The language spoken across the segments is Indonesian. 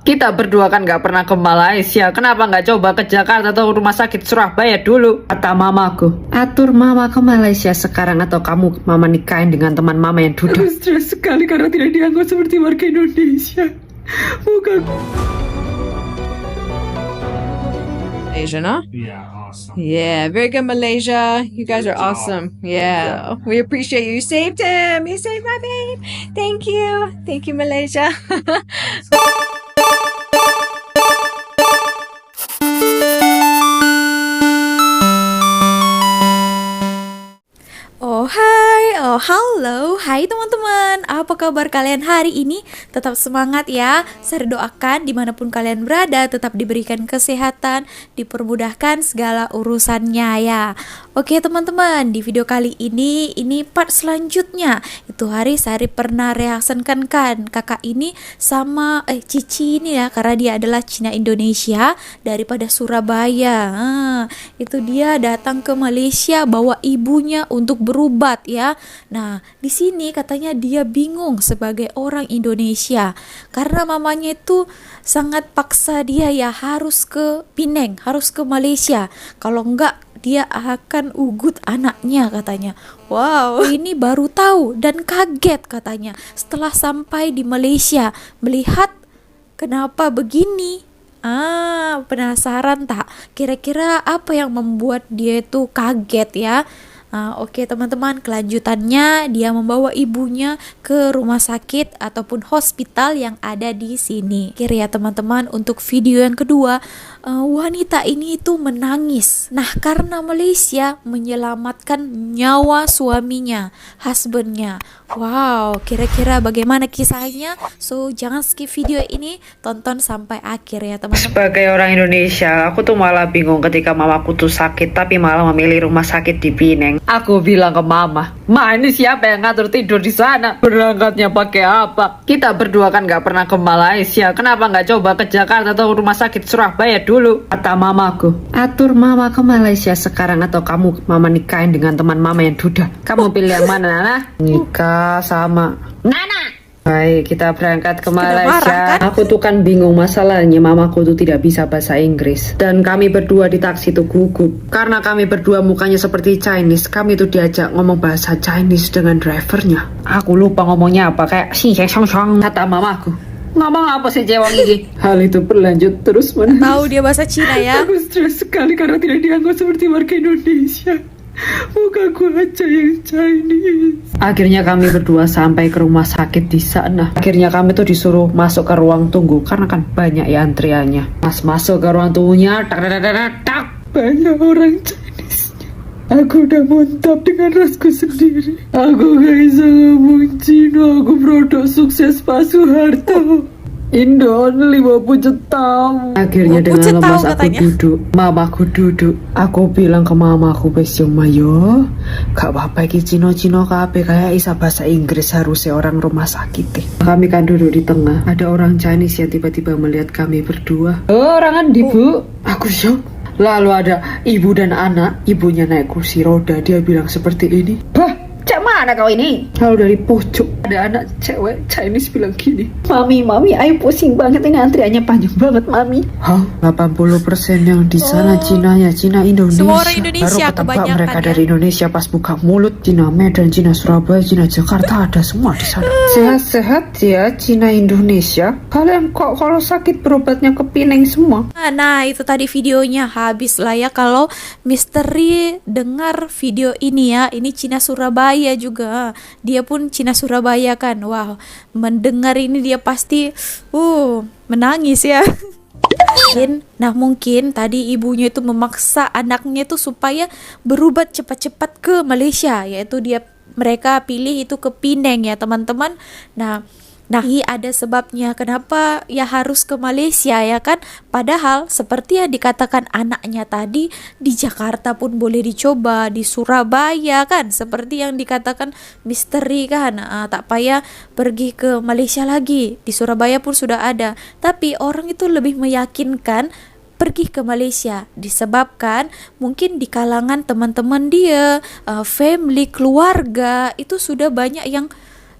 Kita berdua kan nggak pernah ke Malaysia. Kenapa nggak coba ke Jakarta atau rumah sakit Surabaya dulu? Kata mamaku. Atur mama ke Malaysia sekarang atau kamu mama nikahin dengan teman mama yang duda. Aku stres sekali karena tidak dianggap seperti warga Indonesia. Bukan. Malaysia, no? Yeah, awesome. Yeah, very good, Malaysia. You guys are awesome. Yeah, we appreciate you. You saved him. You saved my babe. Thank you. Thank you, Malaysia. Oh hai, oh halo, hai teman-teman. Apa kabar kalian hari ini? Tetap semangat ya. Saya doakan dimanapun kalian berada tetap diberikan kesehatan, dipermudahkan segala urusannya ya. Oke teman-teman, di video kali ini part selanjutnya. Itu hari Sari pernah reaksikan kan kakak ini sama Cici ini ya, karena dia adalah Cina Indonesia daripada Surabaya. Itu dia datang ke Malaysia bawa ibunya untuk berubat ya. Nah, di sini katanya dia bingung sebagai orang Indonesia karena mamanya itu sangat paksa dia ya harus ke Penang, harus ke Malaysia. Kalau enggak dia akan ugut anaknya katanya. Wow, ini baru tahu dan kaget katanya setelah sampai di Malaysia melihat kenapa begini. Penasaran tak? Kira-kira apa yang membuat dia itu kaget ya? Oke teman-teman, kelanjutannya dia membawa ibunya ke rumah sakit ataupun hospital yang ada di sini. Kira ya teman-teman, untuk video yang kedua, wanita ini itu menangis. Nah, karena Malaysia menyelamatkan nyawa suaminya, husbandnya. Wow, kira-kira bagaimana kisahnya? So, jangan skip video ini, tonton sampai akhir ya teman-teman. Sebagai orang Indonesia, aku tuh malah bingung ketika mamaku tuh sakit tapi malah memilih rumah sakit di Penang. Aku bilang ke mama, "Ma, ini siapa yang ngatur tidur di sana? Berangkatnya pakai apa? Kita berdua kan nggak pernah ke Malaysia. Kenapa nggak coba ke Jakarta atau rumah sakit Surabaya dulu?" Kata mamaku. Atur mama ke Malaysia sekarang atau kamu mama nikahin dengan teman mama yang duda. Kamu pilih yang mana, Nana? Nikah sama Nana. Baik, kita berangkat ke Malaysia. Aku tuh kan bingung, masalahnya mamaku tuh tidak bisa bahasa Inggris. Dan kami berdua di taksi tuh gugup. Karena kami berdua mukanya seperti Chinese, kami tuh diajak ngomong bahasa Chinese dengan drivernya. Aku lupa ngomongnya apa, kayak sih kata mamaku. Ngomong apa sih cewek ini? Hal itu berlanjut terus menerus. Tahu dia bahasa Cina ya? Aku stres sekali karena tidak dianggap seperti warga Indonesia. Mukaku aja yang Chinese. Akhirnya kami berdua sampai ke rumah sakit di sana. Akhirnya kami tuh disuruh masuk ke ruang tunggu karena kan banyak ya antriannya. Pas masuk ke ruang tunggunya, tak banyak orang Chinese. Aku udah muntah dengan rasku sendiri. Aku gak bisa ngomong Cina. Aku produk sukses Pak Soeharto. Indo only Pucet tahu. Akhirnya dengan lemas aku duduk. Mamaku duduk. Aku bilang ke mamaku, "Wes yo mayo, gak apa-apa iki Cino-Cino kabeh kayak isa bahasa Inggris harusnya orang rumah sakit deh." Kami kan duduk di tengah. Ada orang Chinese yang tiba-tiba melihat kami berdua. "Oh, orangan di Bu." Aku syok. Lalu ada ibu dan anak. Ibunya naik kursi roda. Dia bilang seperti ini, "Bah, cak mana kau ini?" Lalu dari pojok ada anak cewek Chinese bilang gini, Mami, ayo pusing banget ini antriannya panjang banget, Mami." Hah? 80% yang di sana Cinanya, Cina Indonesia. Semua orang Indonesia Baru ketebak kebanyakan mereka ya. dari Indonesia pas buka mulut. Cina Medan, Cina Surabaya, Cina Jakarta, ada semua di sana. Sehat-sehat ya Cina Indonesia. Kalian kok kalau sakit berobatnya ke Penang semua? Nah, itu tadi videonya habis lah ya. Kalau misteri dengar video ini ya, ini Cina Surabaya juga. Dia pun Cina Surabaya kan. Wow, mendengar ini dia pasti menangis ya. Mungkin tadi ibunya itu memaksa anaknya itu supaya berubat cepat-cepat ke Malaysia, yaitu mereka pilih itu ke Penang ya teman-teman. Nah, ini ada sebabnya kenapa ya harus ke Malaysia ya kan. Padahal seperti yang dikatakan anaknya tadi, di Jakarta pun boleh dicoba, di Surabaya kan, seperti yang dikatakan misteri kan. Tak payah pergi ke Malaysia lagi, di Surabaya pun sudah ada. Tapi orang itu lebih meyakinkan pergi ke Malaysia disebabkan mungkin di kalangan teman-teman dia, family, keluarga itu sudah banyak yang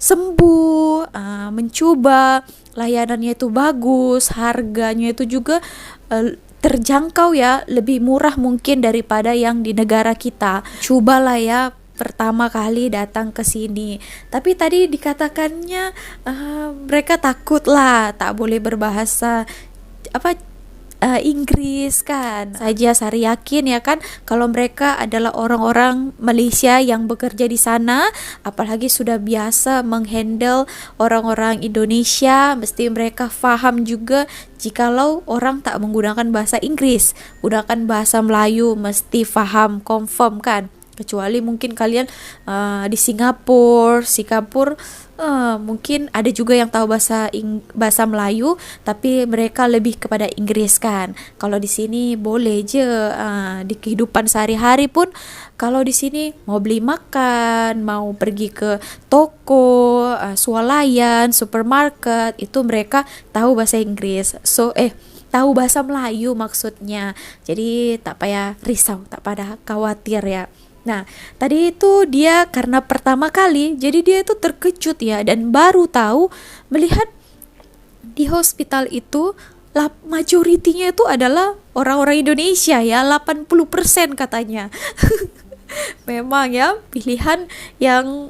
sembuh, mencoba, layanannya itu bagus, harganya itu juga terjangkau ya, lebih murah mungkin daripada yang di negara kita. Cobalah ya pertama kali datang ke sini. Tapi tadi dikatakannya mereka takut lah, tak boleh berbahasa Inggris kan. Sari yakin ya kan kalau mereka adalah orang-orang Malaysia yang bekerja di sana, apalagi sudah biasa menghandle orang-orang Indonesia, mesti mereka faham juga jikalau orang tak menggunakan bahasa Inggris, gunakan bahasa Melayu mesti faham, confirm kan. Kecuali mungkin kalian di Singapura mungkin ada juga yang tahu bahasa Melayu tapi mereka lebih kepada Inggris kan. Kalau di sini boleh je di kehidupan sehari-hari pun, kalau di sini mau beli makan, mau pergi ke toko, swalayan, supermarket, itu mereka tahu bahasa Inggris. Tahu bahasa Melayu maksudnya. Jadi tak payah risau, tak payah khawatir ya. Nah, tadi itu dia karena pertama kali, jadi dia itu terkejut ya, dan baru tahu melihat di hospital itu majoritinya itu adalah orang-orang Indonesia ya, 80% katanya. Memang ya, pilihan yang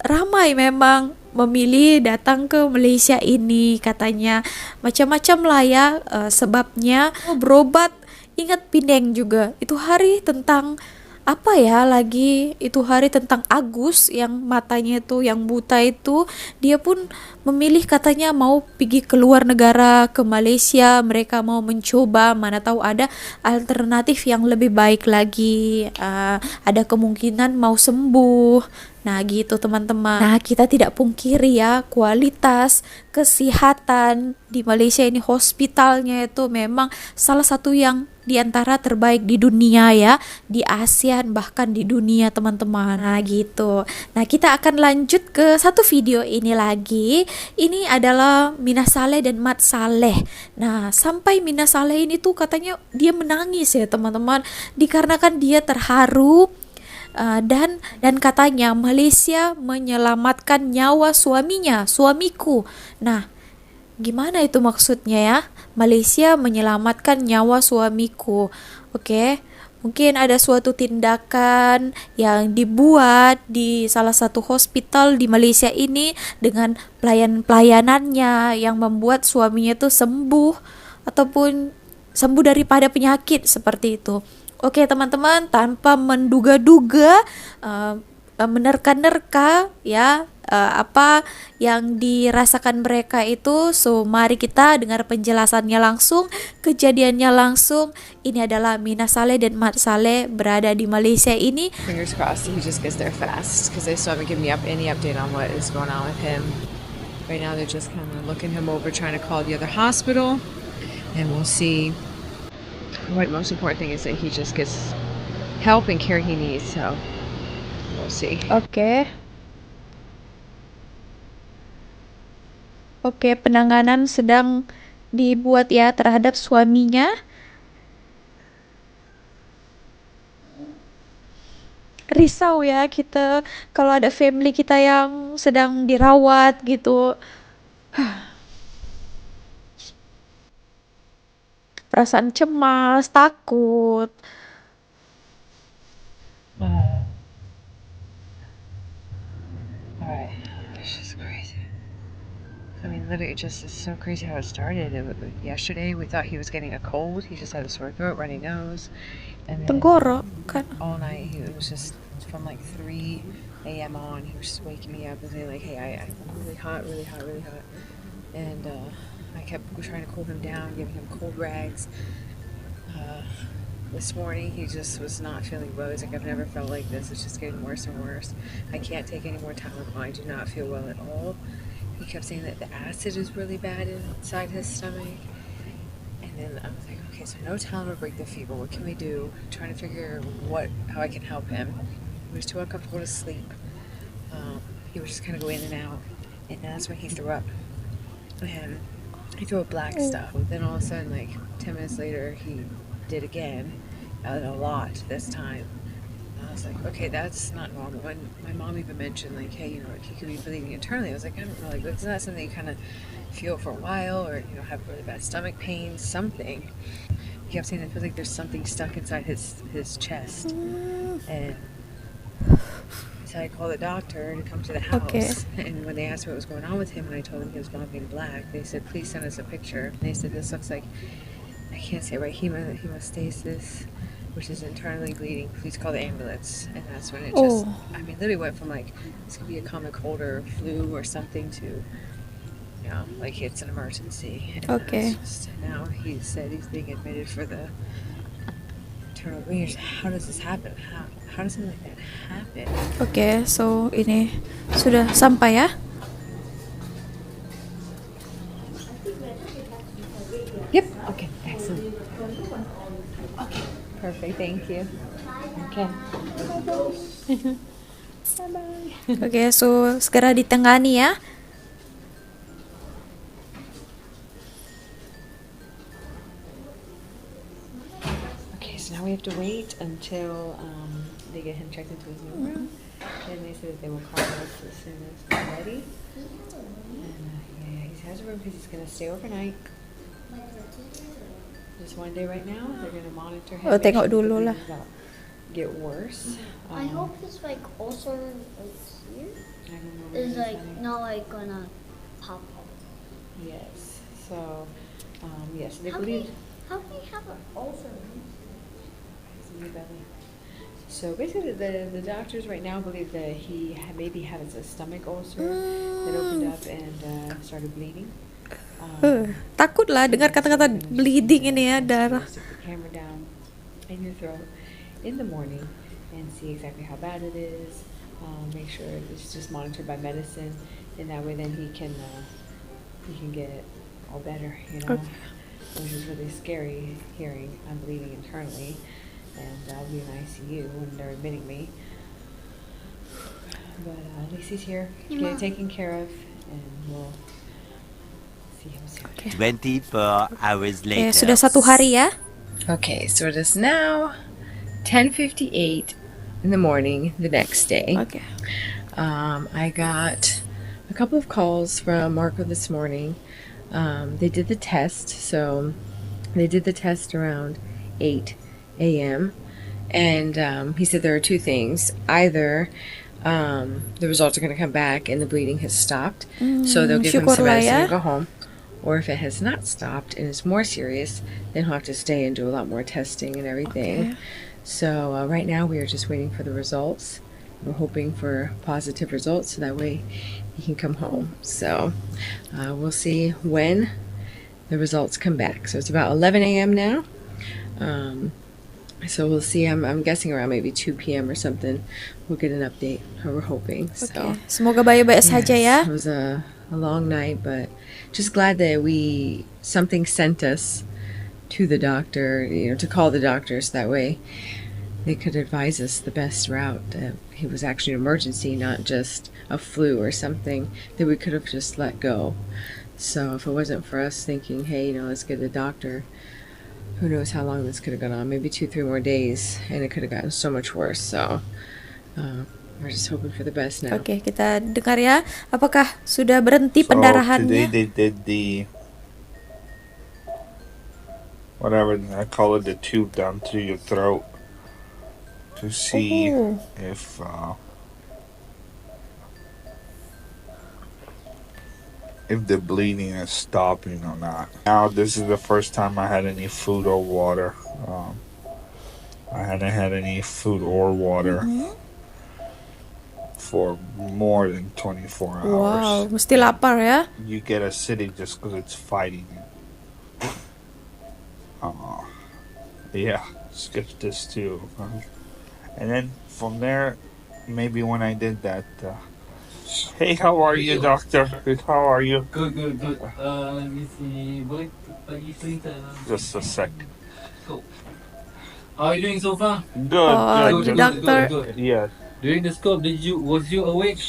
ramai memang memilih datang ke Malaysia ini katanya. Macam-macam lah ya sebabnya. Berobat, ingat Penang juga. Itu hari tentang itu hari tentang Agus yang matanya itu yang buta itu, dia pun memilih katanya mau pergi ke luar negara, ke Malaysia, mereka mau mencoba, mana tahu ada alternatif yang lebih baik lagi, ada kemungkinan mau sembuh. Nah gitu teman-teman. Nah kita tidak pungkiri ya, kualitas kesehatan di Malaysia ini, hospitalnya itu memang salah satu yang diantara terbaik di dunia ya, di ASEAN bahkan di dunia teman-teman. Nah gitu. Nah kita akan lanjut ke satu video ini lagi. Ini adalah Mina Saleh dan Mat Saleh. Nah sampai Mina Saleh ini tuh katanya dia menangis ya teman-teman, dikarenakan dia terharu. Dan katanya Malaysia menyelamatkan nyawa suamiku. Nah, gimana itu maksudnya ya? Malaysia menyelamatkan nyawa suamiku. Oke, mungkin ada suatu tindakan yang dibuat di salah satu hospital di Malaysia ini dengan pelayanannya yang membuat suaminya itu sembuh ataupun sembuh daripada penyakit seperti itu. Oke teman-teman, tanpa menduga-duga, menerka-nerka ya apa yang dirasakan mereka itu. So mari kita dengar penjelasannya langsung, kejadiannya langsung. Ini adalah Mina Saleh dan Mat Saleh berada di Malaysia ini. Fingers crossed he just gets there fast, because they still haven't given me any update on what is going on with him. Right now they're just kind of looking him over, trying to call the other hospital, and we'll see. What most important thing is that he just gets help and care he needs, so we'll see. Oke, penanganan sedang dibuat ya terhadap suaminya. Risau ya kita kalau ada family kita yang sedang dirawat gitu. Perasaan cemas, takut. Alright, it's just crazy. I mean, literally, it's so crazy how it started. Yesterday, we thought he was getting a cold. He just had a sore throat, runny nose. And then Tenggorok kan. all night, it was just from like 3 a.m. on, he was just waking me up and saying like, hey, I'm really hot. And I kept trying to cool him down, giving him cold rags. This morning he just was not feeling well. He's like, I've never felt like this. It's just getting worse and worse. I can't take any more Tylenol. I do not feel well at all. He kept saying that the acid is really bad inside his stomach. And then I was like, okay, so no Tylenol break the fever. What can we do? Trying to figure how I can help him. He was too uncomfortable to sleep. He would just kind of go in and out. And that's when he threw up. And he threw up black stuff. Then all of a sudden, like 10 minutes later, he did again, a lot this time. I was like, okay, that's not normal. And my mom even mentioned, like, hey, you know, he could be bleeding internally. I was like, I don't know, like, isn't that something you kind of feel for a while, or, you know, have really bad stomach pain, something. He kept saying, I feel like there's something stuck inside his chest. And so I called the doctor to come to the house. Okay. And when they asked me what was going on with him, and I told them he was vomiting black, they said, please send us a picture. And they said, this looks like, I can't say it right, hemostasis, which is internally bleeding. Please call the ambulance. And that's when it just, I mean, literally went from like, this could be a common cold or flu or something to, you know, like it's an emergency. And Okay. that's just, now he said he's being admitted for the internal bleeding. How does this happen? How does something like that happen? Oke, so ini sudah sampai ya. Yep. Okay. Excellent. Okay. Perfect. Thank you. Okay. Bye-bye. Oke, so segera ditangani ya. Okay. So now we have to wait until they get him checked into his new room. Then they said that they will call us as soon as they're ready. And yeah, he has a room because he's gonna stay overnight. Just one day right now. They're gonna monitor him. Oh, make tengok sure the dulu lah. bleeding doesn't get worse. I hope his like ulcer like here I don't know where is he's like heading. not like gonna pop up. Yes. So, yes, they How can believe you, how can you have an ulcer? it's in your belly. So basically, the doctors right now believe that he maybe has a stomach ulcer that opened up and started bleeding. Takut lah dengar kata-kata bleeding ini ya, darah. Stick the camera down in your throat in the morning and see exactly how bad it is. Make sure it's just monitored by medicine, and that way then he can get all better. You know, which is really scary hearing I'm bleeding internally, and I'll be in ICU when they're admitting me. But at least he's here, getting taken care of, and we'll see him soon. 24 hours Oke, later. sudah 1 hari ya. Okay, so it is now 10:58 in the morning the next day. Oke. I got a couple of calls from Marco this morning. They did the test, so they did the test around 8 a.m. And he said there are two things. Either the results are going to come back and the bleeding has stopped, so they'll give him some syukurlah medicine ya. and go home. Or if it has not stopped and it's more serious, then he'll have to stay and do a lot more testing and everything. So right now we are just waiting for the results. We're hoping for positive results so that way he can come home. So we'll see when the results come back. So it's about 11 a.m. now. So we'll see. I'm guessing around maybe 2 p.m. or something. We'll get an update. We're hoping. Oke, So semoga baik-baik saja ya. it was a long night, but just glad that something sent us to the doctor, you know, to call the doctor so that way they could advise us the best route. It was actually an emergency, not just a flu or something that we could have just let go. So if it wasn't for us thinking, hey, you know, let's get a doctor, who knows how long this could have gone on, maybe 2-3 more days, and it could have gotten so much worse. So we're just hoping for the best now. Oke, kita dengar ya. Apakah sudah berhenti So today pendarahannya? they did the whatever I call it, the tube down through your throat to see Oh. if the bleeding is stopping or not. Now this is the first time I had any food or water. I hadn't had any food or water for more than 24 hours. Wow, mesti lapar ya. You get acidic just because it's fighting it. Yeah, skip this too. And then from there, maybe when I did that, hey, how are you, doctor? How are you? Good. Let me see. Boleh bagi cerita. Just a sec. Cool. How are you doing so far? Good, Oh, good. the doctor. Good. Yes. During the scope, was you awake?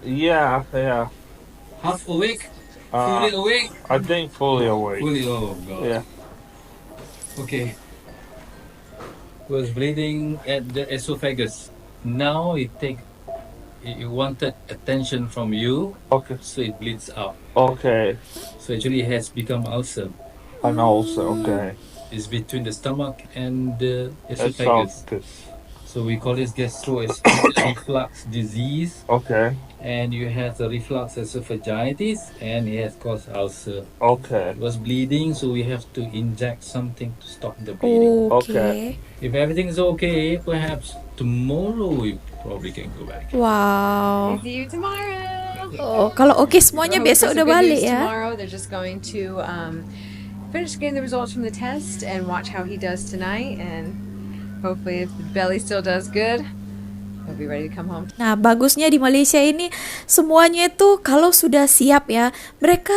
Yeah. Half awake? Fully awake? I think fully awake. Fully. Oh God. Yeah. Okay. was bleeding at the esophagus. Now it wanted attention from you, Okay. so it bleeds out. Okay. So actually it has become ulcer. And also, okay. It's between the stomach and the esophagus. Esophagus. So we call this gastroesophageal reflux disease, Okay. and you have the reflux esophagitis, and it has caused ulcer. Okay. It was bleeding, so we have to inject something to stop the bleeding. Oke. If everything is okay, perhaps tomorrow we probably can go back. Wow. See you tomorrow. Oh, kalau oke semuanya Hope besok for some udah good balik news ya. Tomorrow they're just going to finish getting the results from the test and watch how he does tonight, and hopefully if the belly still does good, he'll be ready to come home. Nah, bagusnya di Malaysia ini semuanya itu kalau sudah siap ya, mereka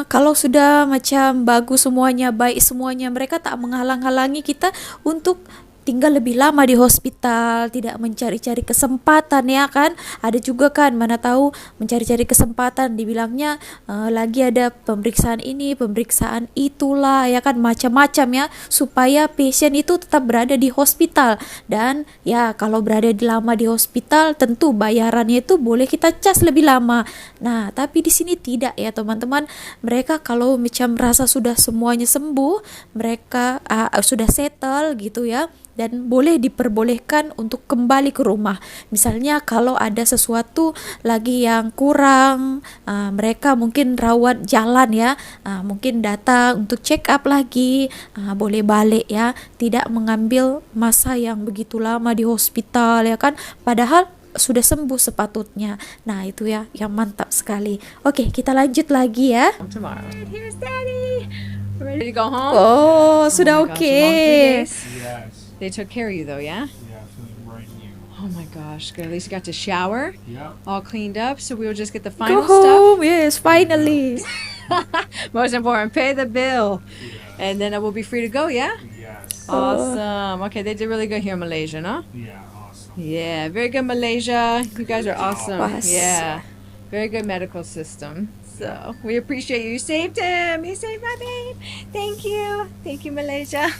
kalau sudah macam bagus semuanya, baik semuanya, mereka tak menghalang-halangi kita untuk tinggal lebih lama di hospital, tidak mencari-cari kesempatan ya kan. Ada juga kan, mana tahu mencari-cari kesempatan, dibilangnya lagi ada pemeriksaan ini, pemeriksaan itulah ya kan, macam-macam ya, supaya pasien itu tetap berada di hospital. Dan ya kalau berada lama di hospital tentu bayarannya itu boleh kita cas lebih lama. Nah, tapi di sini tidak ya teman-teman. Mereka kalau macam rasa sudah semuanya sembuh, mereka sudah settle gitu ya, dan boleh diperbolehkan untuk kembali ke rumah. Misalnya kalau ada sesuatu lagi yang kurang, mereka mungkin rawat jalan ya, mungkin datang untuk check up lagi, boleh balik ya, tidak mengambil masa yang begitu lama di hospital ya kan, padahal sudah sembuh sepatutnya. Nah itu ya yang mantap sekali. Oke, kita lanjut lagi ya. Tomorrow. Here's Daddy. We're ready to go home. Oh, sudah my gosh, oke. long 3 days. Yes. They took care of you though, yeah? Yeah, feeling right new. Oh my gosh, good. At least you got to shower, Yeah. all cleaned up. So we will just get the Go final stuff. home, yes, finally. Most important, pay the bill, and then we'll be free to go. Yeah. Yes. Awesome. Okay, they did really good here in Malaysia, no? Yeah, awesome. Yeah, very good Malaysia. You guys are awesome. Awesome. Yeah, very good medical system. So we appreciate you. You saved him. You saved my babe. Thank you, Malaysia.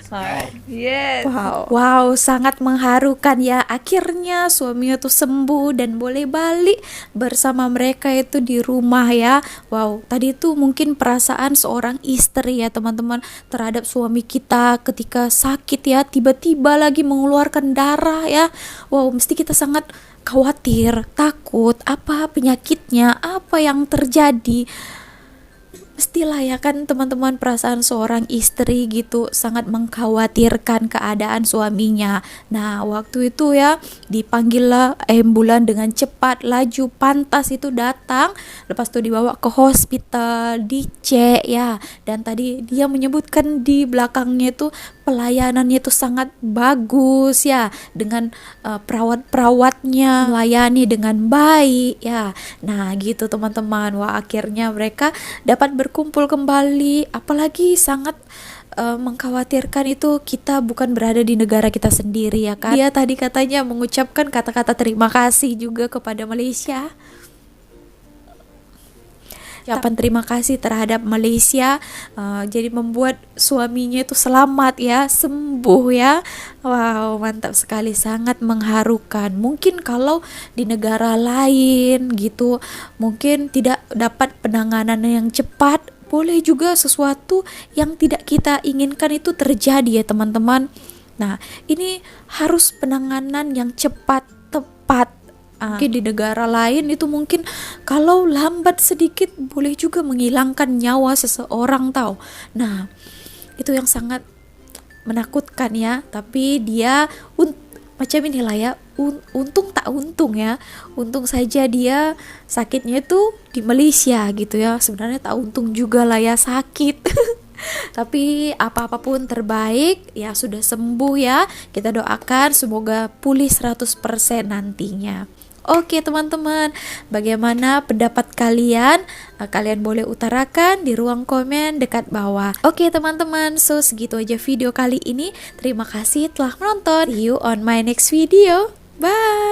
All right. Yes. Wow, sangat mengharukan ya. Akhirnya suaminya tuh sembuh dan boleh balik bersama mereka itu di rumah ya. Wow, tadi itu mungkin perasaan seorang istri ya teman-teman terhadap suami kita ketika sakit ya, tiba-tiba lagi mengeluarkan darah ya. Wow, mesti kita sangat khawatir, takut, apa penyakitnya, apa yang terjadi. Mestilah ya kan teman-teman, perasaan seorang istri gitu sangat mengkhawatirkan keadaan suaminya. Nah waktu itu ya dipanggillah ambulan dengan cepat, laju pantas itu datang, lepas itu dibawa ke hospital, dicek ya. Dan tadi dia menyebutkan di belakangnya itu pelayanannya itu sangat bagus ya, dengan perawat-perawatnya melayani dengan baik ya. Nah gitu teman-teman, wah akhirnya mereka dapat berkumpul kembali. Apalagi sangat mengkhawatirkan itu kita bukan berada di negara kita sendiri ya kan. Dia tadi katanya mengucapkan kata-kata terima kasih juga kepada Malaysia. Ucapan terima kasih terhadap Malaysia, jadi membuat suaminya itu selamat ya, sembuh ya. Wow, mantap sekali, sangat mengharukan. Mungkin kalau di negara lain gitu mungkin tidak dapat penanganan yang cepat, boleh juga sesuatu yang tidak kita inginkan itu terjadi ya teman-teman. Nah ini harus penanganan yang cepat, tepat. Mungkin di negara lain itu mungkin kalau lambat sedikit boleh juga menghilangkan nyawa seseorang tahu. Nah itu yang sangat menakutkan ya. Tapi dia macam inilah ya, untung tak untung ya. Untung saja dia sakitnya itu di Malaysia gitu ya. Sebenarnya tak untung juga lah ya sakit. Tapi apa-apapun terbaik ya, sudah sembuh ya. Kita doakan semoga pulih 100% nantinya. Oke teman-teman, bagaimana pendapat kalian? Kalian boleh utarakan di ruang komen dekat bawah. Oke teman-teman, so segitu aja video kali ini. Terima kasih telah menonton. See you on my next video. Bye.